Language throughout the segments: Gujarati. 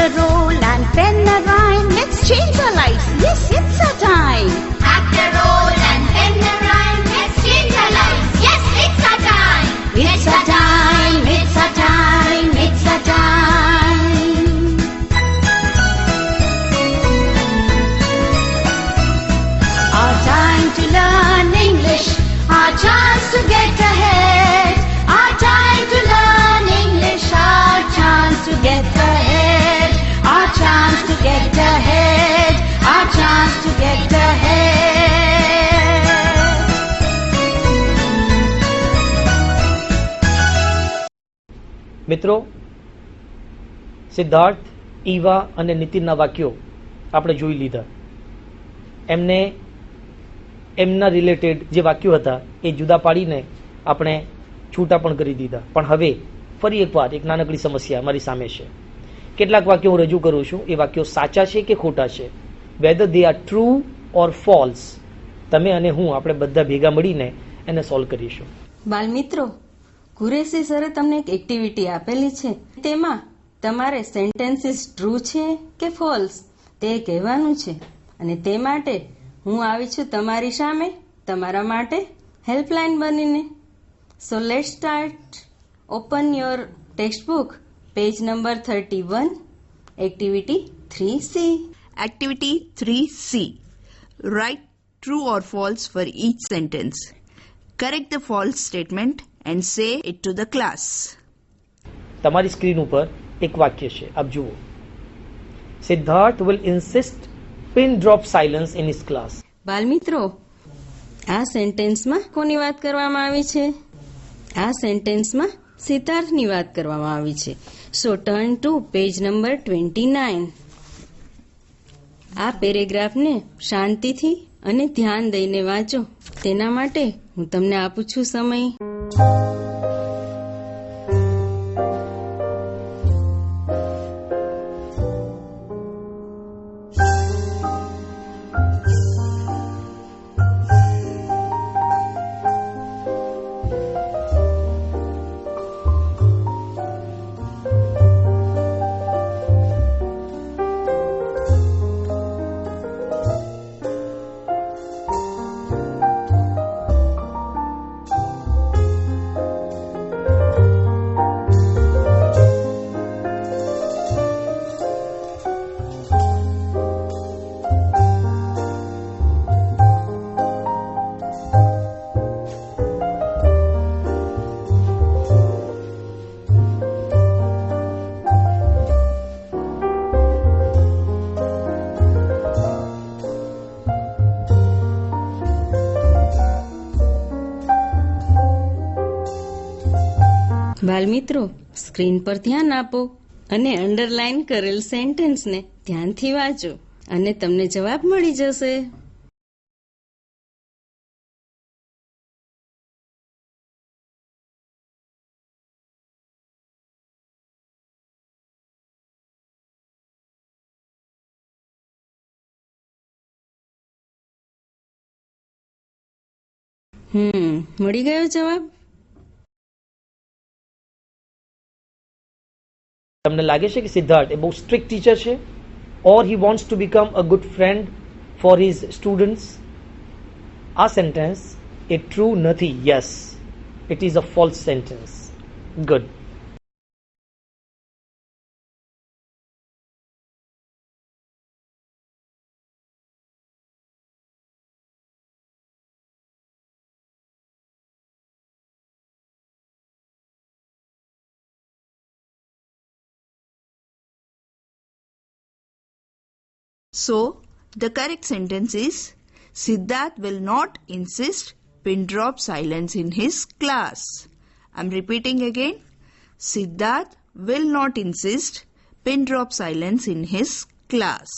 a roll and pen a rhyme. Let's change our lives. Yes, it's our time. Act a role and pen a rhyme. Let's change our lives. Yes, it's our time. It's our time. It's our time. It's our time. Our time to learn English. Our chance to get ahead. Our time to learn English. Our chance to get ahead. Our chance to get ahead. Our chance to get ahead. મિત્રો, સિદ્ધાર્થ, ઈવા અને નીતિનના વાક્યો આપણે જોઈ લીધા. એમને એમના રિલેટેડ જે વાક્યો હતા એ જુદા પાડીને આપણે છૂટા પણ કરી દીધા. પણ હવે ફરી એકવાર એક નાનકડી સમસ્યા મારી સામે છે. કેટલાક વાક્યો હું રજૂ કરું છું. એ વાક્યો સાચા છે કે ખોટા છે, weather they are true or false, તમે અને હું આપણે બધા ભેગા મળીને એને સોલ્વ કરીશું. બાલમિત્રો, કુરેશી સરે તમને એક એક્ટિવિટી આપેલી છે. તેમાં તમારે સેન્ટેન્સીસ ટ્રુ છે કે ફોલ્સ તે કહેવાનું છે. અને તે માટે હું આવી છું તમારી સામે, તમારા માટે હેલ્પલાઇન બનીને. So let's start. Open your text book, page number 31, activity 3C. Activity 3C. Write true or false for each sentence. Correct the false statement and say it to the class. તમારી સ્ક્રીન ઉપર એક વાક્ય છે, આપ જુઓ. Siddharth will insist pin drop silence in his class. બાલમિત્રો, આ સેન્ટેન્સમાં કોની વાત કરવામાં આવી છે? આ સેન્ટેન્સમાં સિદ્ધાર્થની વાત કરવામાં આવી છે. સો ટર્ન ટુ પેજ નંબર 29. આ પેરેગ્રાફને શાંતિથી અને ધ્યાન દઈને વાંચો. તેના માટે હું તમને આપું છું સમય. બાલમિત્રો, સ્ક્રીન પર ધ્યાન આપો અને અંડરલાઈન કરેલ સેન્ટેન્સને ધ્યાનથી વાંચો અને તમને જવાબ મળી જશે. મળી ગયો જવાબ? તમને લાગે છે કે સિદ્ધાર્થ એ બહુ સ્ટ્રિક્ટ ટીચર છે, or he wants to become a good friend for his students? આ સેન્ટેન્સ એ ટ્રુ નથી. Yes, it is a false sentence. Good. So, the correct sentence is Siddharth will not insist pin drop silence in his class. I'm repeating again. Siddharth will not insist pin drop silence in his class.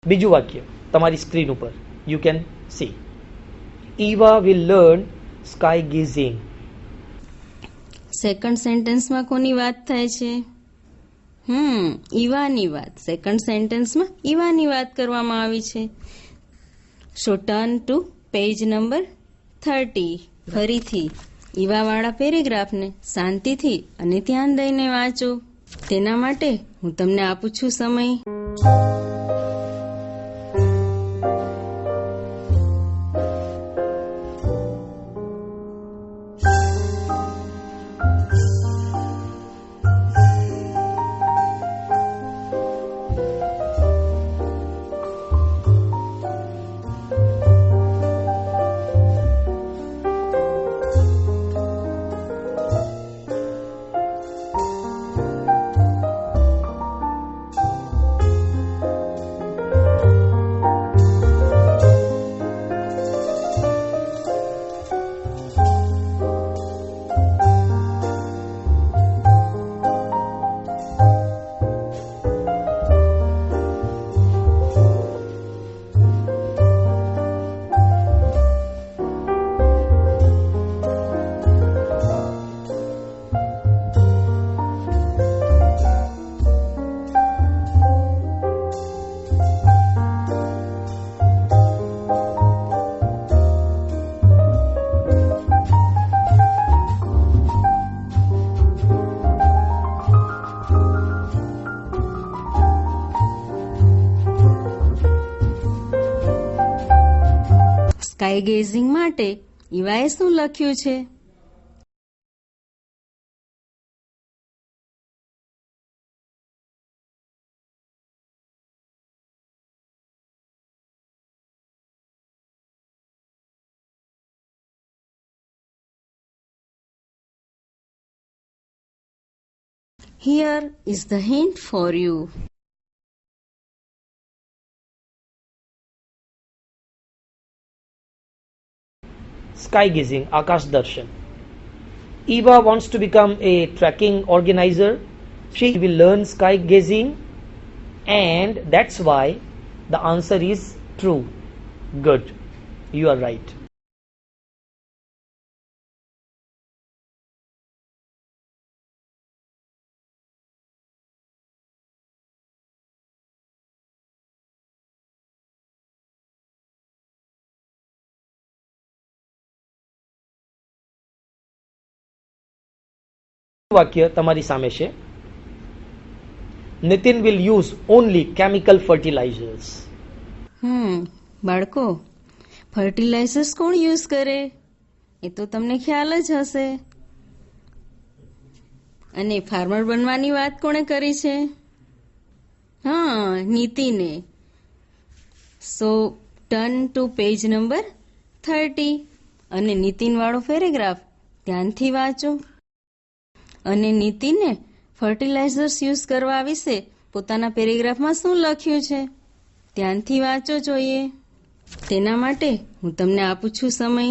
બીજું વાક્ય તમારી સ્ક્રીન ઉપર you can see. Eva will learn sky gazing. Second સેન્ટેન્સમાં કોની વાત થાય છે? ઈવાની વાત. સેકન્ડ સેન્ટેન્સમાં ઈવાની વાત કરવામાં આવી છે. સો ટર્ન ટુ પેજ નંબર 30. ફરીથી ઈવાવાળા પેરેગ્રાફને શાંતિથી અને ધ્યાન દઈને વાંચો. તેના માટે હું તમને આપું છું સમય. સ્કાય ગેઝિંગ માટે ઈવાએ શું લખ્યું છે? Here is the hint for you. Sky gazing, Akash Darshan. Eva wants to become a trekking organizer. She will learn sky gazing, and that's why the answer is true. Good, you are right. વાક્ય તમારી સામે છે. Nitin will use only chemical fertilizers. બાળકો, ફર્ટિલાઇઝર્સ કોણ યુઝ કરે એ તો તમને ખ્યાલ જ હશે. અને ફાર્મર બનવાની વાત કોણે કરી છે? નીતિને. સો ટર્ન ટુ પેજ નંબર 30 અને નીતિન વાળો પેરેગ્રાફ ધ્યાનથી વાંચો. અને નીતિને ફર્ટિલાઇઝર્સ યુઝ કરવા વિશે પોતાના પેરેગ્રાફમાં શું લખ્યું છે ધ્યાનથી વાંચો જોઈએ. તેના માટે હું તમને આપું છું સમય.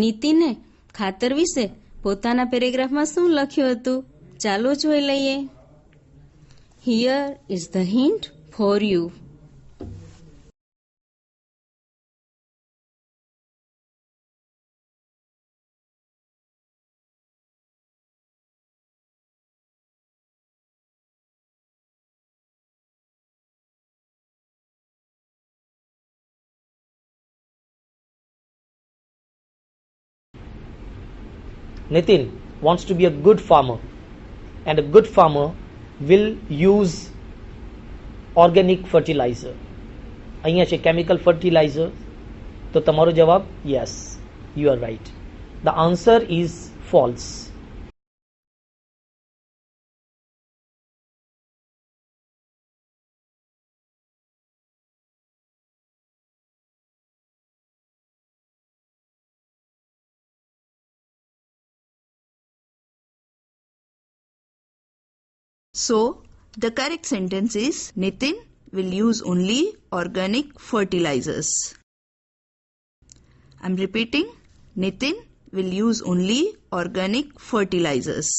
નીતિને ખાતર વિશે પોતાના પેરેગ્રાફમાં શું લખ્યું હતું ચાલો જોઈ લઈએ. Here is the hint for you. Nitin wants to be a good farmer, and a good farmer will use organic fertilizer. અહીંયા છે chemical fertilizer. તો તમારો જવાબ yes, you are right. The answer is false. So, the correct sentence is Nitin will use only organic fertilizers. I'm repeating, Nitin will use only organic fertilizers.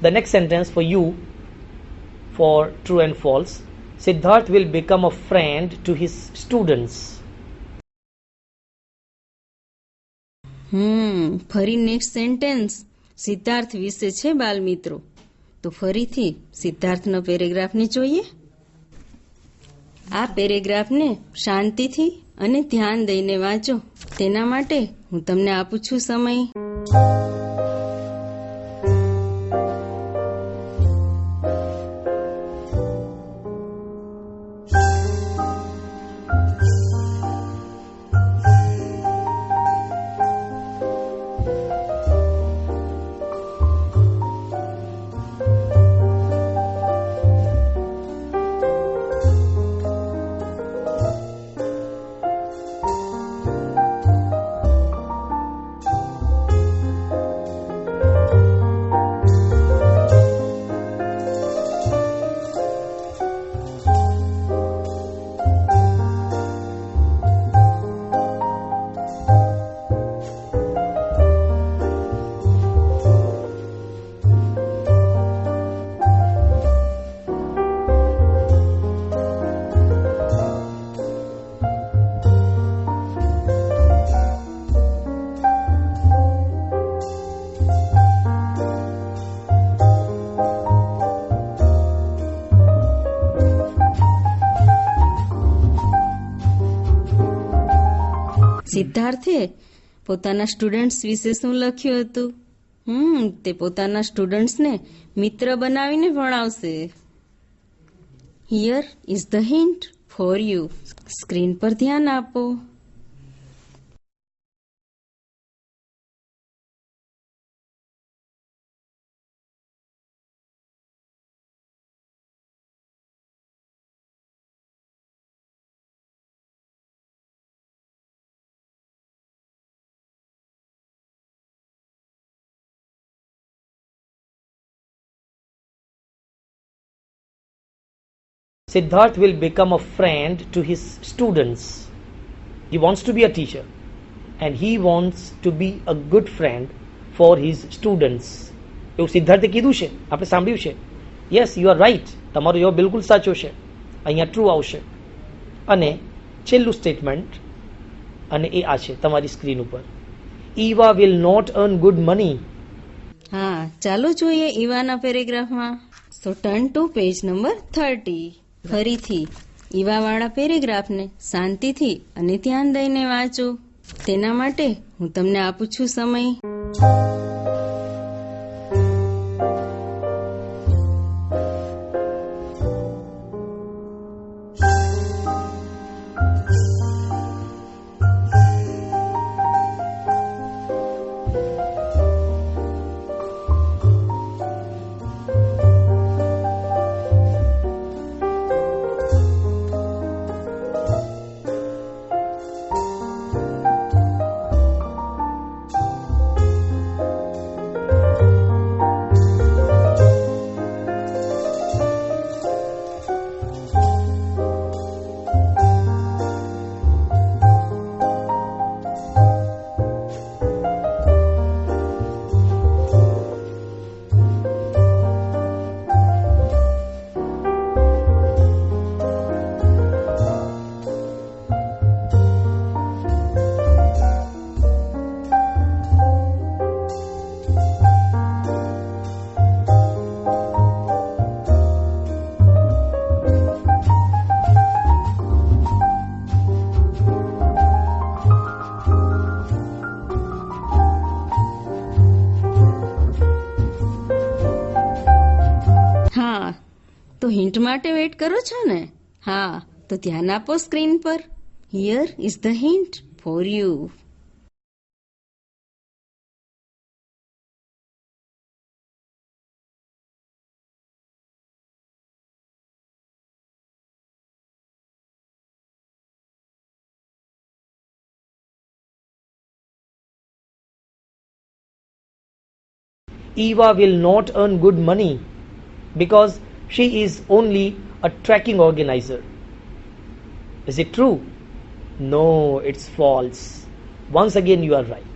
The next sentence for you, for true and false. Siddharth will become a friend to his students. ફરી નેક્સ્ટ સેન્ટેન્સ સિદ્ધાર્થ વિશે છે બાલ મિત્રો. તો ફરીથી સિદ્ધાર્થનો પેરેગ્રાફને જોઈએ. આ પેરેગ્રાફને શાંતિથી અને ધ્યાન દઈને વાંચો. તેના માટે હું તમને આપું છું સમય. સિદ્ધાર્થે પોતાના સ્ટુડન્ટ્સ વિશે શું લખ્યું હતું? તે પોતાના સ્ટુડન્ટ્સને મિત્ર બનાવીને ભણાવશે. Here is the hint for you. Screen પર ધ્યાન આપો. Siddharth will become a friend to his students. He wants to be a teacher and he wants to be a good friend for his students. એવું સિદ્ધાર્થે કીધું છે, આપણે સાંભળ્યું છે. Yes, you are right. તમારો જવાબ બિલકુલ સાચો છે. અહીંયા ટ્રુ આવશે. અને છેલ્લું સ્ટેટમેન્ટ, અને એ આ છે તમારી સ્ક્રીન ઉપર. Eva will not earn good money. હા, ચાલો જોઈએ ઈવાના પેરેગ્રાફમાં. So turn to page number 30. ફરીથી ઈવાવાળા પેરેગ્રાફને શાંતિથી અને ધ્યાન દઈને વાંચો. તેના માટે હું તમને આપું છું સમય. તો હિન્ટ માટે વેઇટ કરો છો ને? હા, તો ધ્યાન આપો સ્ક્રીન પર. Here is the hint for you. Eva will not earn good money because she is only a tracking organizer. Is it true? No, it's false. Once again, you are right.